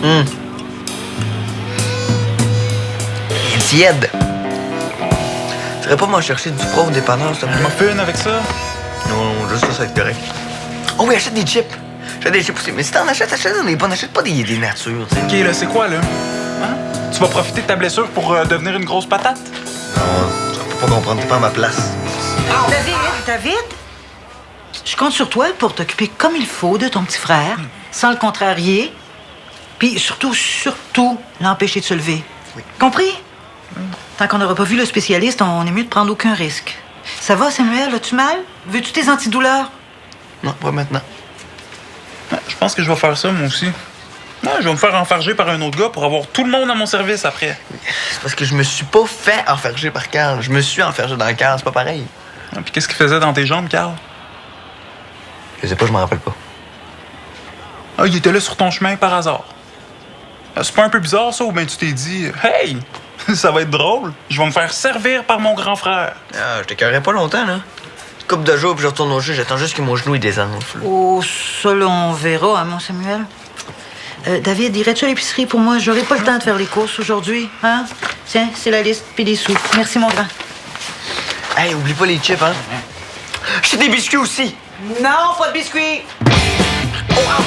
Il est tiède. Tu irais pas m'en chercher du froid au dépanneur, s'il te plaît? Muffin avec ça? Non, juste ça va être correct. Oh oui, achète des chips. Achète des chips aussi. Mais si t'en achètes, achète des bonnes. Achète pas des natures, tu sais. OK, là, c'est quoi, là? Hein? Tu vas profiter de ta blessure pour devenir une grosse patate? Non, je peux pas comprendre. T'es pas à ma place. David, je compte sur toi pour t'occuper comme il faut de ton petit frère, sans le contrarier, puis surtout, l'empêcher de se lever. Oui. Compris? Tant qu'on n'aura pas vu le spécialiste, on est mieux de prendre aucun risque. Ça va, Samuel? As-tu mal? Veux-tu tes antidouleurs? Non, pas maintenant. Ouais, je pense que je vais faire ça, moi aussi. Ouais, je vais me faire enfarger par un autre gars pour avoir tout le monde à mon service après. C'est parce que je me suis pas fait enferger par Carl. Je me suis enfergé dans Carl, c'est pas pareil. Ah, puis qu'est-ce qu'il faisait dans tes jambes, Carl? Je sais pas, je m'en rappelle pas. Ah, il était là sur ton chemin par hasard. Ah, c'est pas un peu bizarre, ça, ou bien tu t'es dit « Hey, ça va être drôle, je vais me faire servir par mon grand frère. » Ah, je t'écœurerai pas longtemps, là. Une couple de jours, puis je retourne au jeu. J'attends juste que mon genou il désenfle. Oh, ça, là, on verra, hein, mon Samuel. David, irais-tu à l'épicerie pour moi? J'aurai pas le temps de faire les courses aujourd'hui, hein? Tiens, c'est la liste, puis des sous. Merci, mon grand. Hey, oublie pas les chips, hein? J'ai des biscuits aussi! Non, pas de biscuits! Oh, ah!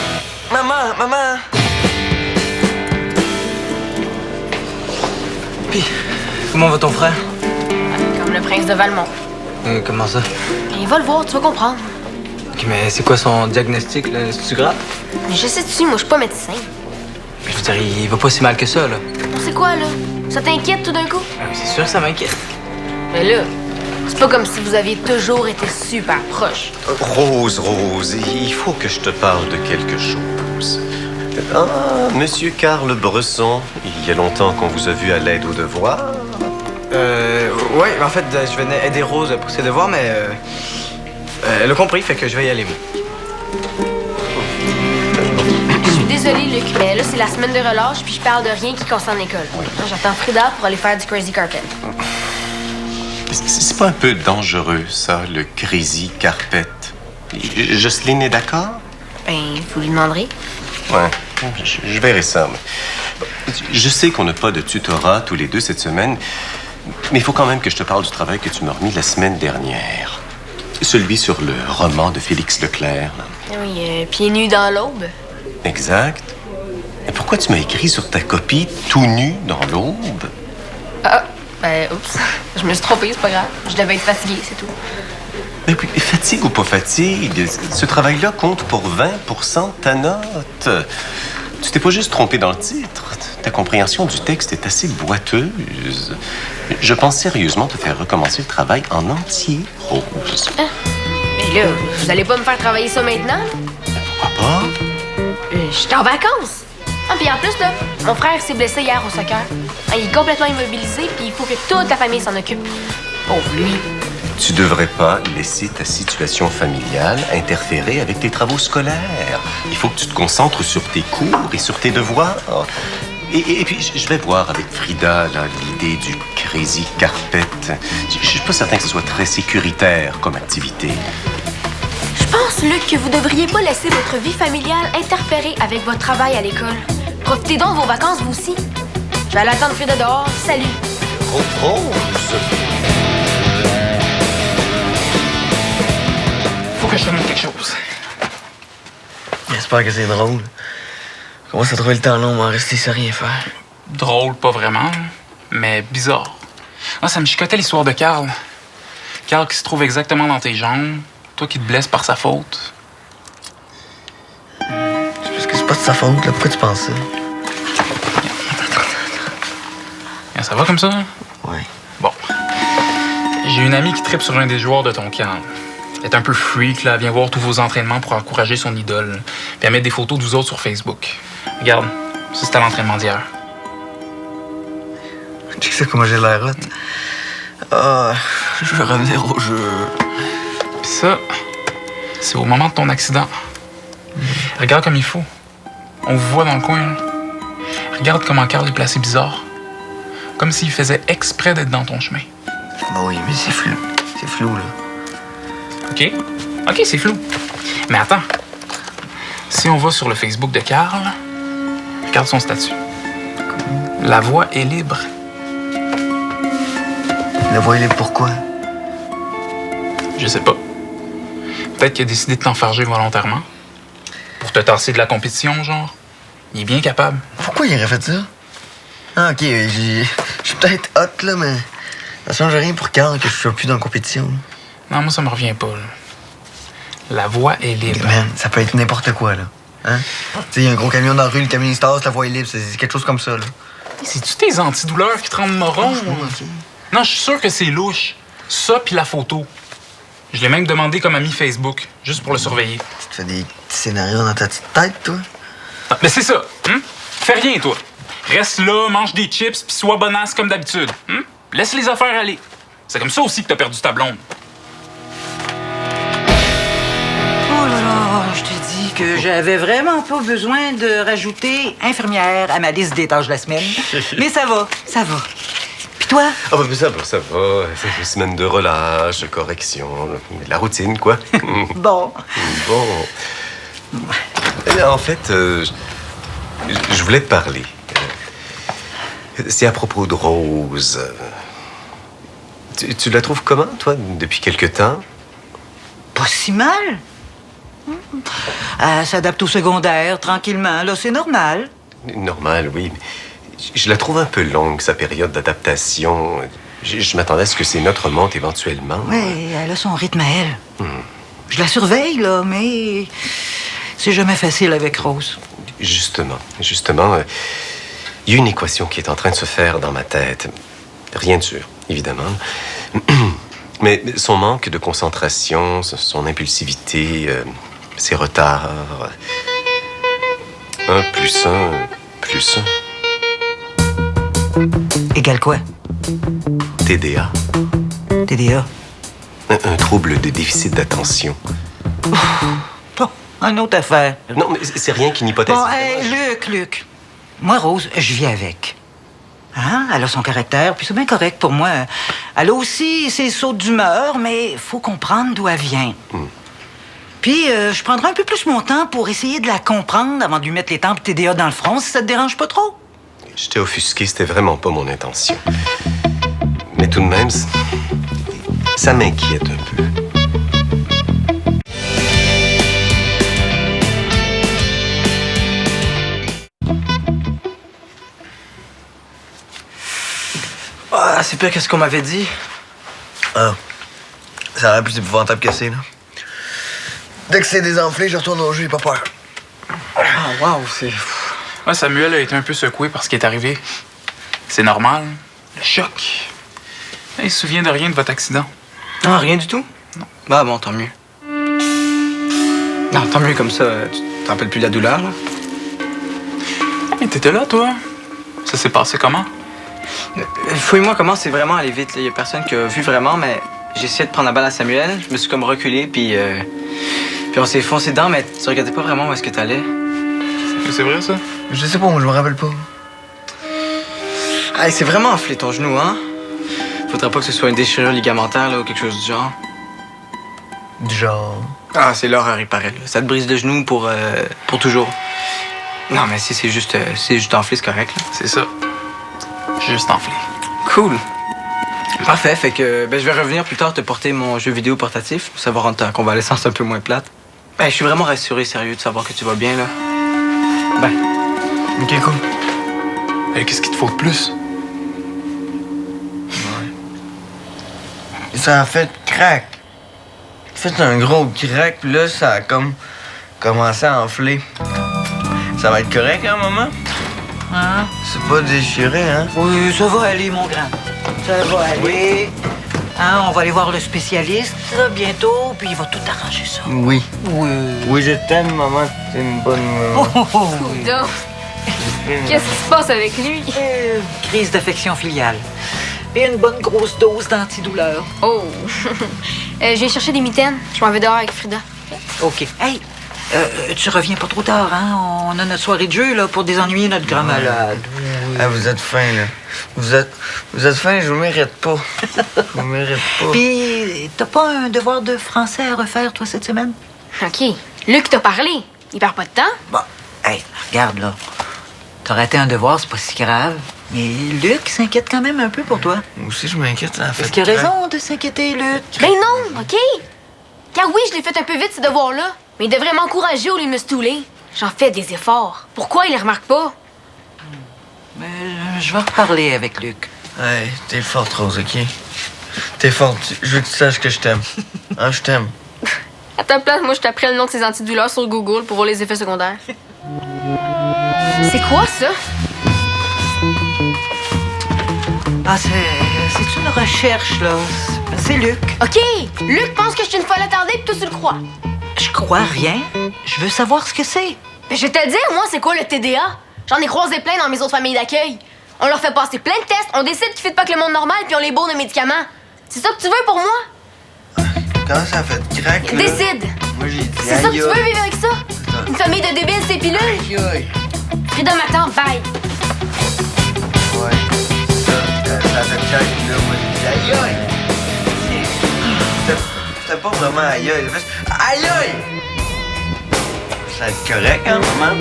Maman! Puis, comment va ton frère? Comme le prince de Valmont. Comment ça? Et va le voir, tu vas comprendre. OK, mais c'est quoi son diagnostic, là? C'est-tu grave? Mais je sais dessus, moi, je suis pas médecin. Je veux dire, il va pas si mal que ça, là. On sait quoi, là? Ça t'inquiète tout d'un coup? Ah, mais c'est sûr que ça m'inquiète. Mais là, c'est pas comme si vous aviez toujours été super proches. Rose, il faut que je te parle de quelque chose. Ah, Monsieur Karl Bresson, il y a longtemps qu'on vous a vu à l'aide aux devoirs. Ouais, en fait, je venais aider Rose pour ses devoirs, mais elle a compris, fait que je vais y aller, moi. Je suis désolée, Luc, mais là, c'est la semaine de relâche, puis je parle de rien qui concerne l'école. J'attends Frida pour aller faire du crazy carpet. C'est pas un peu dangereux, ça, le crazy carpet? Jocelyne est d'accord? Ben, vous lui demanderez. Ouais, je verrai ça. Je sais qu'on n'a pas de tutorat tous les deux cette semaine, mais il faut quand même que je te parle du travail que tu m'as remis la semaine dernière. Celui sur le roman de Félix Leclerc. Oui, pieds nus dans l'aube. Exact. Et pourquoi tu m'as écrit sur ta copie tout nu dans l'aube? Ah, ben, oups. Je me suis trompée, c'est pas grave. Je devais être fatiguée, c'est tout. Mais puis, fatigue ou pas fatigue, ce travail-là compte pour 20% de ta note. Tu t'es pas juste trompé dans le titre. Ta compréhension du texte est assez boiteuse. Je pense sérieusement te faire recommencer le travail en entier, Rose. Ah. Mais là, vous allez pas me faire travailler ça maintenant? Mais pourquoi pas? Je suis en vacances. Ah, puis en plus, là, mon frère s'est blessé hier au soccer. Ah, il est complètement immobilisé, puis il faut que toute la famille s'en occupe. Pauvre lui. Tu devrais pas laisser ta situation familiale interférer avec tes travaux scolaires. Il faut que tu te concentres sur tes cours et sur tes devoirs. Et puis, je vais voir avec Frida l'idée du crazy carpet. Je suis pas certain que ce soit très sécuritaire comme activité. Je pense, Luc, que vous devriez pas laisser votre vie familiale interférer avec votre travail à l'école. Profitez donc de vos vacances, vous aussi. Je vais aller attendre Frida dehors. Salut. Rose! Faut que je te montre quelque chose. J'espère que c'est drôle. Comment ça trouver le temps long, m'en rester sans rien faire? Drôle, pas vraiment, mais bizarre. Ah, ça me chicotait l'histoire de Carl. Carl qui se trouve exactement dans tes jambes, toi qui te blesses par sa faute. C'est parce que c'est pas de sa faute, là. Pourquoi tu penses ça? Ça va comme ça? Ouais. Bon. J'ai une amie qui tripe sur un des joueurs de ton camp. Elle est un peu freak, là. Elle vient voir tous vos entraînements pour encourager son idole. Puis elle met des photos de vous autres sur Facebook. Regarde, ça c'était l'entraînement d'hier. Tu sais comment j'ai l'air hot? Ah, je veux revenir au jeu. Puis ça, c'est au moment de ton accident. Regarde comme il faut. On vous voit dans le coin, là. Regarde comment Carl est placé bizarre. Comme s'il faisait exprès d'être dans ton chemin. Bah oui, mais c'est flou. C'est flou, là. OK, c'est flou. Mais attends. Si on va sur le Facebook de Carl, Regarde son statut. La voix est libre. La voix est libre pourquoi? Je sais pas. Peut-être qu'il a décidé de t'enfarger volontairement. Pour te tasser de la compétition, genre. Il est bien capable. Pourquoi il aurait fait ça? Ah, OK, je suis peut-être hot, là, mais ça change rien pour Carl que je sois plus dans la compétition. Non, moi, ça me revient pas, là. La voix est libre. Man, ça peut être n'importe quoi, là. Hein? Tu sais, il y a un gros camion dans la rue, le camion il se tasse, la voix est libre, c'est quelque chose comme ça, là. C'est-tu tes antidouleurs qui te rendent moron? Non, je suis sûr que c'est louche. Ça, puis la photo. Je l'ai même demandé comme ami Facebook, juste pour le surveiller. Tu te fais des petits scénarios dans ta petite tête, toi? Ah, mais c'est ça, hein? Fais rien, toi. Reste là, mange des chips, puis sois bonasse comme d'habitude. Hein? Laisse les affaires aller. C'est comme ça aussi que t'as perdu ta blonde. Oh là là, je te dis que j'avais vraiment pas besoin de rajouter infirmière à ma liste des tâches de la semaine. Mais ça va, ça va. Puis toi? Ah, bah, ça va, ça va. C'est une semaine de relâche, de correction, de la routine, quoi. Bon. Bon. En fait, je voulais te parler. C'est à propos de Rose. Tu la trouves comment, toi, depuis quelque temps? Pas si mal. Elle s'adapte au secondaire tranquillement, là, c'est normal. Normal, oui. Mais je la trouve un peu longue, sa période d'adaptation. Je m'attendais à ce que ses notes remontent éventuellement. Oui, elle a son rythme à elle. Je la surveille, là, mais c'est jamais facile avec Rose. Justement, il y a une équation qui est en train de se faire dans ma tête. Rien de sûr, évidemment. Mais son manque de concentration, son impulsivité, ses retards. 1 + 1 + 1. Égale quoi? TDA. TDA. Un trouble de déficit d'attention. Bon, une autre affaire. Non, mais c'est rien qu'une hypothèse. Bon, hey, Luc. Moi, Rose, je vis avec. Hein? Elle a son caractère, puis c'est bien correct pour moi. Elle a aussi ses sauts d'humeur, mais faut comprendre d'où elle vient. Puis, je prendrai un peu plus mon temps pour essayer de la comprendre avant de lui mettre les tempes TDA dans le front, si ça te dérange pas trop. Je t'ai offusqué, c'était vraiment pas mon intention. Mais tout de même, ça m'inquiète un peu. Ah, c'est pire que ce qu'on m'avait dit. Ah. Ça a l'air plus épouvantable que c'est, là. Dès que c'est désenflé, je retourne au jeu, j'ai pas peur. Ah, wow, c'est... Ouais, Samuel a été un peu secoué par ce qui est arrivé. C'est normal. Le choc. Il se souvient de rien de votre accident. Non, rien du tout? Non. Bah bon, tant mieux. Non, tant mieux comme ça, tu te rappelles plus de la douleur, là? Mais t'étais là, toi. Ça s'est passé comment? Fouille-moi comment c'est vraiment allé vite, là. Y a personne qui a vu vraiment, mais j'ai essayé de prendre la balle à Samuel. Je me suis comme reculé, puis on s'est foncé dedans, mais tu regardais pas vraiment où est-ce que t'allais. C'est vrai, ça? Je sais pas, moi, je me rappelle pas. Ah, c'est vraiment enflé ton genou, hein? Faudrait pas que ce soit une déchirure ligamentaire, là, ou quelque chose du genre. Du genre... Ah, c'est l'horreur, il paraît, là. Ça te brise le genou pour toujours. Non, mais si c'est juste enflé, c'est correct, là. C'est ça. Juste enflé. Cool. Parfait, fait que je vais revenir plus tard te porter mon jeu vidéo portatif pour savoir rendre ta convalescence un peu moins plate. Je suis vraiment rassuré, sérieux, de savoir que tu vas bien, là. Bye. OK, cool. Hey, qu'est-ce qu'il te faut de plus? Ça a fait crack. Fait un gros crack, puis là, ça a comme commencé à enfler. Ça va être correct, à un moment? Hein? C'est pas déchiré, hein? Oui, ça va aller, mon grand. Ça va aller. Hein, on va aller voir le spécialiste là, bientôt, puis il va tout arranger ça. Oui. Oui. Oui, je t'aime, maman. T'es une bonne maman. Oh, oh, oui. Donc, qu'est-ce qui se passe avec lui? Crise d'affection filiale. Et une bonne grosse dose d'antidouleur. Oh! J'ai cherché des mitaines. Je m'en vais dehors avec Frida. OK. Hey, tu reviens pas trop tard, hein? On a notre soirée de jeu, là, pour désennuyer notre grand malade. Ah, vous êtes fin, là. Vous êtes fin, je vous mérite pas. Je vous mérite pas. Puis, t'as pas un devoir de français à refaire, toi, cette semaine? OK. Luc t'a parlé. Il perd pas de temps. Bon, hey, regarde, là. T'as raté un devoir, c'est pas si grave. Mais Luc s'inquiète quand même un peu pour toi. Moi aussi, je m'inquiète, ça a fait. Est-ce qu'il a raison de s'inquiéter, Luc? Ben non, OK? Car oui, je l'ai fait un peu vite, ces devoirs-là. Mais il devrait m'encourager au lieu de me stouler. J'en fais des efforts. Pourquoi il les remarque pas? Mais je vais reparler avec Luc. Hey, t'es forte, Rose, OK? T'es forte. Je veux que tu saches que je t'aime. Hein, je t'aime. À ta place, moi, je t'apprends le nom de ces antidouleurs sur Google pour voir les effets secondaires. C'est quoi, ça? Ah, c'est une recherche, là. C'est Luc. OK, Luc pense que je suis une folle attardée puis toi, tu le crois. Je crois rien. Je veux savoir ce que c'est. Ben, je vais te le dire, moi, c'est quoi le TDA? J'en ai croisé plein dans mes autres familles d'accueil. On leur fait passer plein de tests, on décide qu'ils ne pas que le monde normal puis on les bourre de médicaments. C'est ça que tu veux pour moi? Comment ça a fait crack, là? Décide! Moi, j'ai dit C'est ça que aïe, tu veux aïe. vivre avec ça? Une famille de débiles, c'est pilules? Aïe, aïe. Frida m'attend, bye! Ouais, ça a fait crack, là. Moi, j'ai dit aïe, aïe. C'était pas vraiment aïe, aïe. Aïe, aïe! Ça va être correct, hein, maman?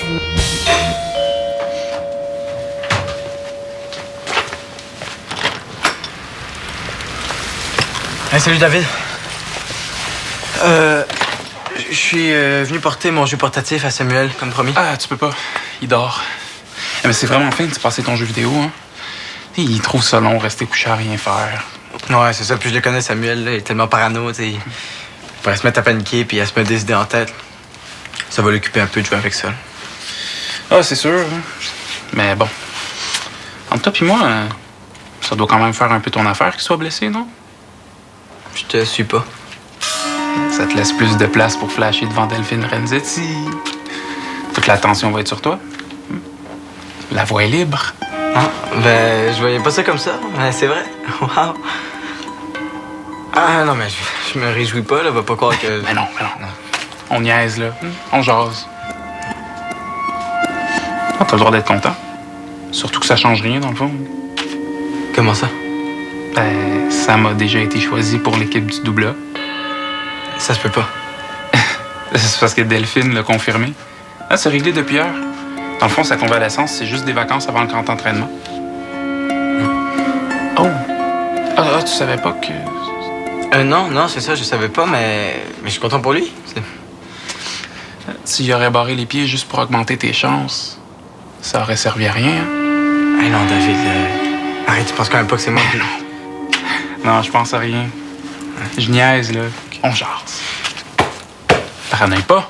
Hey, salut David. Je suis venu porter mon jeu portatif à Samuel, comme promis. Ah, tu peux pas. Il dort. Eh, mais c'est vraiment fin de passer ton jeu vidéo, hein. Il trouve ça long, rester couché à rien faire. Ouais, c'est ça. Puis je le connais, Samuel, là, il est tellement parano, tu sais. Il pourrait se mettre à paniquer puis à se mettre des idées en tête. Ça va l'occuper un peu de jouer avec ça. Ah, c'est sûr. Hein. Mais bon. Entre toi et moi, ça doit quand même faire un peu ton affaire qu'il soit blessé, non? Je te suis pas. Ça te laisse plus de place pour flasher devant Delphine Renzetti. Toute l'attention va être sur toi. La voie est libre. Ah, ben, je voyais pas ça comme ça, mais c'est vrai. Wow. Ah non, mais je me réjouis pas, là. Va pas croire que... Mais non. On niaise, là. On jase. Ah, t'as le droit d'être content. Surtout que ça change rien, dans le fond. Comment ça? Ben, Sam a déjà été choisi pour l'équipe du double A. Ça se peut pas. C'est parce que Delphine l'a confirmé. Ah, c'est réglé depuis hier. Dans le fond, sa convalescence, c'est juste des vacances avant le grand entraînement. Oh! Ah, tu savais pas que... Non, c'est ça, je savais pas, mais je suis content pour lui. S'il aurait barré les pieds juste pour augmenter tes chances, ça aurait servi à rien. Hey non, David, arrête, tu penses quand même pas que c'est moi qui... Non, je pense à rien. Je niaise, là. On jase. Paranoïe pas.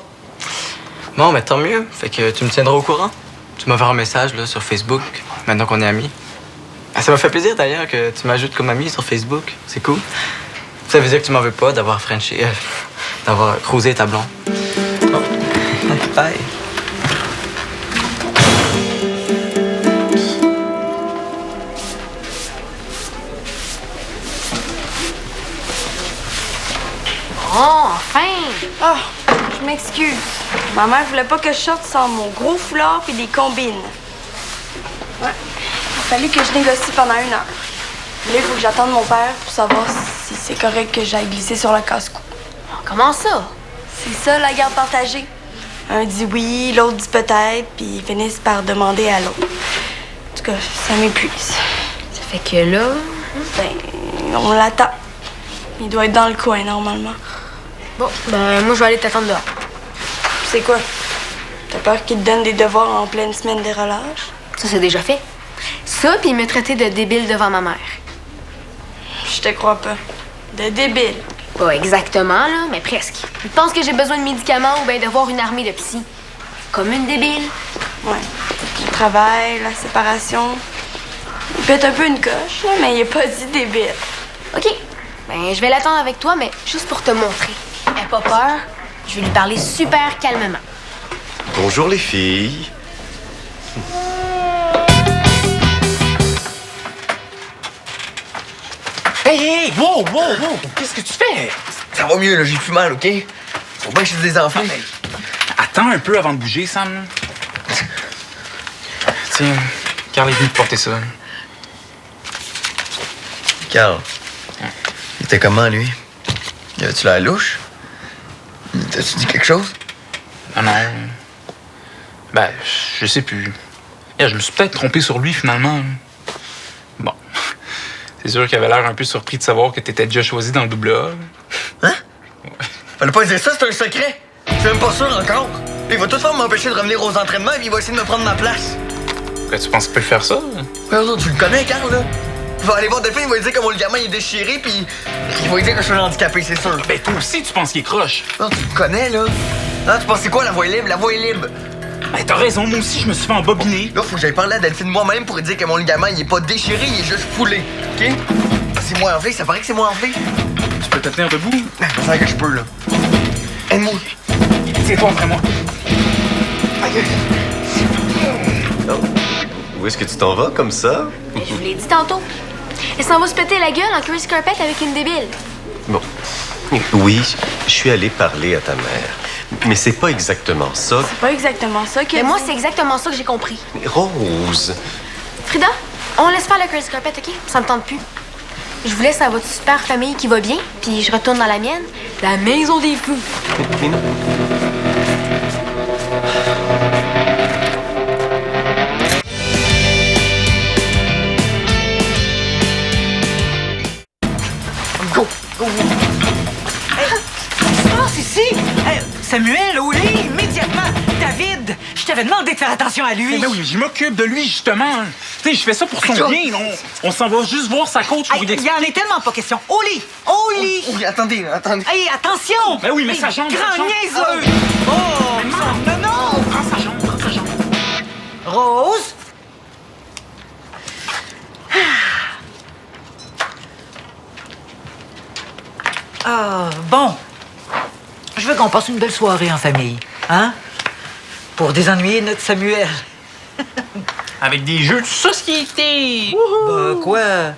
Bon, mais tant mieux. Fait que tu me tiendras au courant. Tu m'as fait un message là, sur Facebook, maintenant qu'on est amis. Ah, ça m'a fait plaisir d'ailleurs que tu m'ajoutes comme ami sur Facebook. C'est cool. Ça veut dire que tu m'en veux pas d'avoir frenché, d'avoir cruisé ta blonde. Bon. Bye. Oh, enfin! Ah, je m'excuse. Ma mère voulait pas que je sorte sans mon gros foulard et des combines. Ouais. Il a fallu que je négocie pendant 1 heure. Là, il faut que j'attende mon père pour savoir si c'est correct que j'aille glisser sur le casse-cou. Comment ça? C'est ça, la garde partagée. Un dit oui, l'autre dit peut-être, puis ils finissent par demander à l'autre. En tout cas, ça m'épuise. Ça fait que là... Ben, on l'attend. Il doit être dans le coin, normalement. Bon, ben moi, je vais aller t'attendre dehors. C'est quoi? T'as peur qu'il te donne des devoirs en pleine semaine des relâches? Ça, c'est déjà fait. Ça, puis me traiter de débile devant ma mère. Je te crois pas. De débile. Pas exactement, là, mais presque. Il pense que j'ai besoin de médicaments ou bien de voir une armée de psy. Comme une débile. Ouais. Le travail, la séparation. Il peut être un peu une coche, là, mais il a pas dit débile. OK. Ben, je vais l'attendre avec toi, mais juste pour te montrer. Aie pas peur. Je vais lui parler super calmement. Bonjour les filles. Hey, wow! Qu'est-ce que tu fais? Ça va mieux, là, j'ai plus mal, OK? Faut bien que je des enfants. Attends un peu avant de bouger, Sam. Tiens, Carl est venu te porter ça. Carl, il était comment, lui? Y avait-tu la louche? T'as-tu dit quelque chose? Non. Ben, je sais plus. Je me suis peut-être trompé sur lui, finalement. Bon. C'est sûr qu'il avait l'air un peu surpris de savoir que t'étais déjà choisi dans le double A. Hein? Ouais. Fallait pas dire ça, c'est un secret. Je suis même pas sûr encore. Il va tout faire m'empêcher de revenir aux entraînements et il va essayer de me prendre ma place. Tu penses qu'il peut faire ça? Ouais, tu le connais, Carl, là? Il va aller voir Delphine, il va lui dire que mon gamin est déchiré, puis il va lui dire que je suis handicapé, c'est sûr. Ben, toi aussi, tu penses qu'il est croche. Non, tu le connais, là. Ah, tu penses c'est quoi la voie libre? La voie est libre. Ben, t'as raison, moi aussi, je me suis fait embobiner. Là, faut que j'aille parler à Delphine moi-même pour lui dire que mon gamin, il est pas déchiré, il est juste foulé. OK? C'est moi enflé, ça paraît que c'est moi enflé. Tu peux te tenir debout? C'est ça que je peux, là. Aide-moi. Tiens-toi après moi. Oh. Où est-ce que tu t'en vas comme ça? Mais je vous l'ai dit tantôt. Elle s'en va se péter la gueule en Chris Carpet avec une débile. Bon. Oui, je suis allé parler à ta mère. Mais c'est pas exactement ça. C'est pas exactement ça que. Mais moi, c'est exactement ça que j'ai compris. Rose. Frida, on laisse faire le Chris Carpet, OK? Ça me tente plus. Je vous laisse à votre super famille qui va bien, puis je retourne dans la mienne, la maison des fous. Mais non. Go! Go! Ici! Samuel, au lit, immédiatement! David, je t'avais demandé de faire attention à lui. Ben oui, je m'occupe de lui, justement. Tu sais, je fais ça pour son bien. On s'en va juste voir sa coach pour lui Il y en est tellement pas question. Au lit! Au lit! Oui, attendez. Hey, attention! Ben oui, mais sa jambe, Grand sa jambe. niaiseux! Oh! Non! Prends sa jambe. Rose? Ah, bon. Je veux qu'on passe une belle soirée en famille, hein? Pour désennuyer notre Samuel. Avec des jeux de société. Quoi?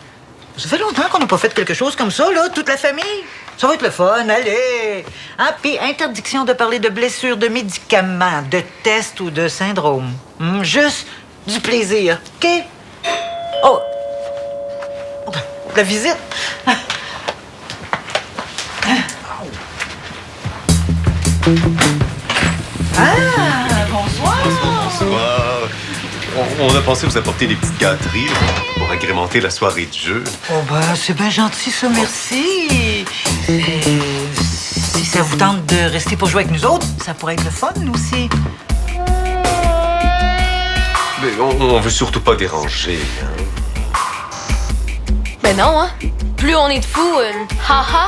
Ça fait longtemps qu'on n'a pas fait quelque chose comme ça, là, toute la famille. Ça va être le fun, allez! Hein? Puis interdiction de parler de blessures, de médicaments, de tests ou de syndromes. Juste du plaisir, OK? Oh! La visite! Ah! Bonsoir! Bonsoir. On a pensé vous apporter des petites gâteries là, pour agrémenter la soirée de jeu. Oh ben, c'est bien gentil, ça, merci. Si ça vous tente de rester pour jouer avec nous autres, ça pourrait être le fun aussi. Mais on veut surtout pas déranger. Ben non, hein? Plus on est de fous, haha.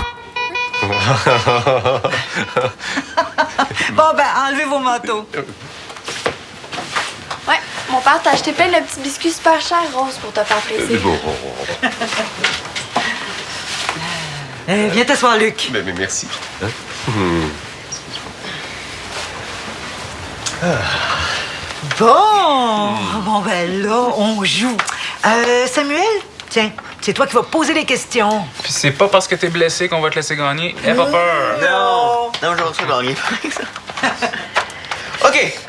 Bon, ben, enlevez vos manteaux. Ouais, mon père t'a acheté plein de petits biscuits super chers, Rose, pour te faire plaisir. Viens t'asseoir, Luc. Mais merci. Hein? Bon, ben là, on joue. Samuel, tiens, c'est toi qui vas poser les questions. Puis c'est pas parce que t'es blessé qu'on va te laisser gagner. Aie pas peur. Non, je vais ça gagner. OK.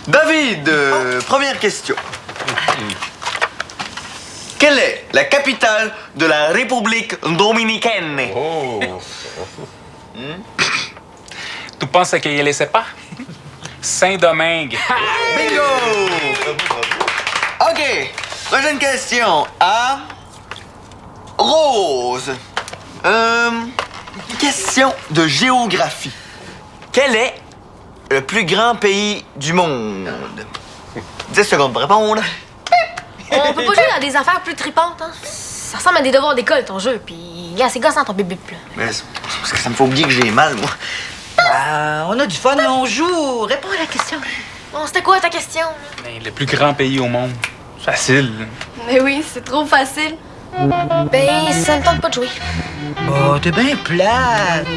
David, première question. Quelle est la capitale de la République dominicaine? Oh! Tu penses que je le sais pas? Saint-Domingue. Bingo! OK. Prochaine question à Rose. Question de géographie. Quel est le plus grand pays du monde? 10 secondes pour répondre. On peut pas jouer dans des affaires plus tripantes, hein? Ça ressemble à des devoirs d'école, ton jeu, puis gars, c'est gossant ton bébé, là. Mais c'est parce que ça me fait oublier que j'ai mal, moi. On a du fun, on joue. Réponds à la question. Bon, c'était quoi ta question, là? Ben, le plus grand pays au monde. Facile. Mais oui, c'est trop facile. Ben, ça me tente pas de jouer. Oh, t'es bien plate.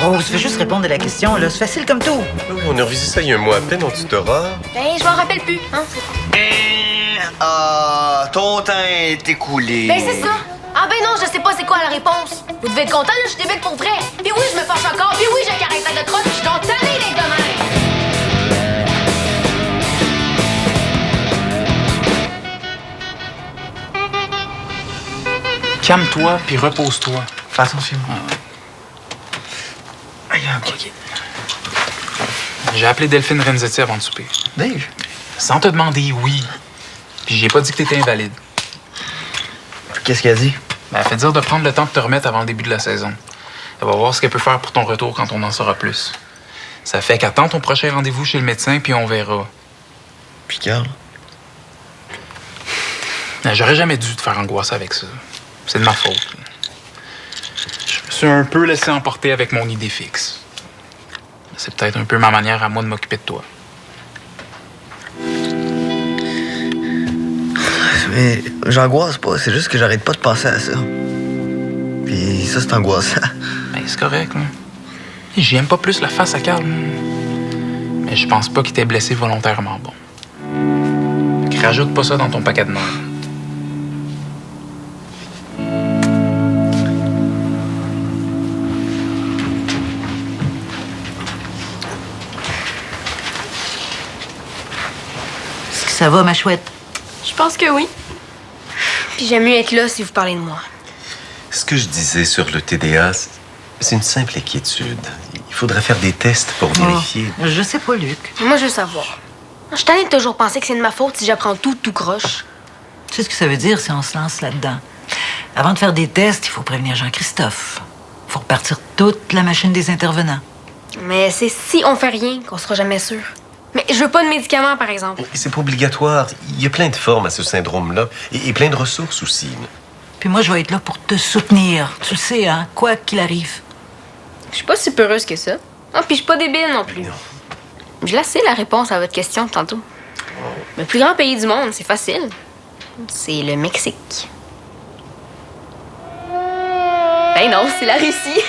Rose, fais juste répondre à la question, là. C'est facile comme tout. On a revisé ça il y a un mois à peine en tutorat. Ben, je m'en rappelle plus, hein? Ton temps est écoulé. Ben, c'est ça. Ah ben non, je sais pas c'est quoi la réponse. Vous devez être content, là, je suis débile pour vrai. Puis oui, je me fâche encore. Puis oui, j'ai un caractère de crotte. Je suis donc tannée d'être de même. Calme-toi puis repose-toi. Fais attention. Aïe, OK. J'ai appelé Delphine Renzetti avant de souper. Dave? Sans te demander, oui. Puis j'ai pas dit que t'étais invalide. Qu'est-ce qu'elle dit? Ben, elle fait dire de prendre le temps de te remettre avant le début de la saison. Elle va voir ce qu'elle peut faire pour ton retour quand on en saura plus. Ça fait qu'attends ton prochain rendez-vous chez le médecin, puis on verra. Puis Carl? J'aurais jamais dû te faire angoisser avec ça. C'est de ma faute. Je me suis un peu laissé emporter avec mon idée fixe. C'est peut-être un peu ma manière à moi de m'occuper de toi. Mais j'angoisse pas, c'est juste que j'arrête pas de penser à ça. Puis ça, c'est angoissant. Ben, c'est correct, là. J'aime pas plus la face à Carl. Mais je pense pas qu'il t'ait blessé volontairement, bon. Rajoute pas ça dans ton paquet de nerfs. Est-ce que ça va, ma chouette? Je pense que oui. Puis j'aime mieux être là si vous parlez de moi. Ce que je disais sur le TDA, c'est une simple inquiétude. Il faudrait faire des tests pour vérifier. Oh, je sais pas, Luc. Moi, je veux savoir. Je suis tannée de toujours penser que c'est de ma faute si j'apprends tout croche. Tu sais ce que ça veut dire si on se lance là-dedans? Avant de faire des tests, il faut prévenir Jean-Christophe. Il faut repartir toute la machine des intervenants. Mais c'est si on fait rien qu'on sera jamais sûr. Mais je veux pas de médicaments, par exemple. C'est pas obligatoire. Il y a plein de formes à ce syndrome-là et plein de ressources aussi. Puis moi, je vais être là pour te soutenir. Tu le sais, hein? Quoi qu'il arrive. Je suis pas si peureuse que ça. Ah, puis je suis pas débile non plus. Non. Je la sais, la réponse à votre question de tantôt. Le plus grand pays du monde, c'est facile. C'est le Mexique. Ben non, c'est la Russie.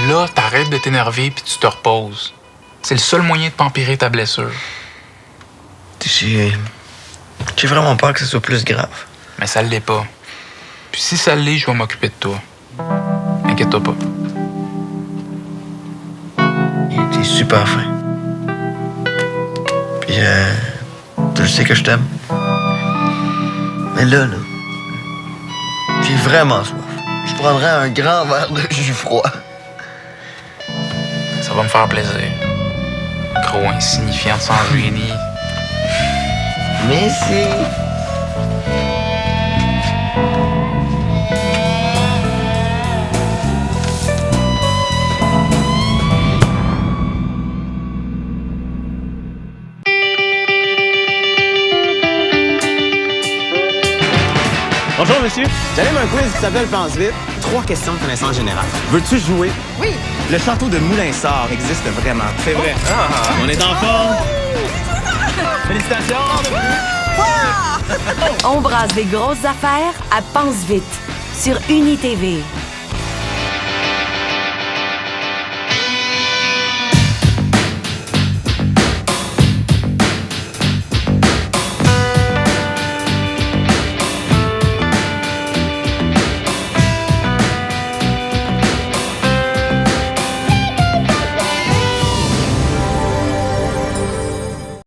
Là, t'arrêtes de t'énerver puis tu te reposes. C'est le seul moyen de pas empirer ta blessure. J'ai vraiment peur que ce soit plus grave. Mais ça l'est pas. Puis si ça l'est, je vais m'occuper de toi. Inquiète-toi pas. T'es super fin. Puis, tu sais que je t'aime. Mais là, j'ai vraiment soif. Je prendrais un grand verre de jus froid. Ça va me faire plaisir. Gros insignifiant sans génie. Merci. Bonjour, monsieur. J'anime un quiz qui s'appelle Pense vite. 3 questions de connaissance générale. Veux-tu jouer? Oui. Le château de Moulinsart existe vraiment. C'est vrai. On est en forme. Félicitations. On brasse des grosses affaires à Pense vite sur UniTV.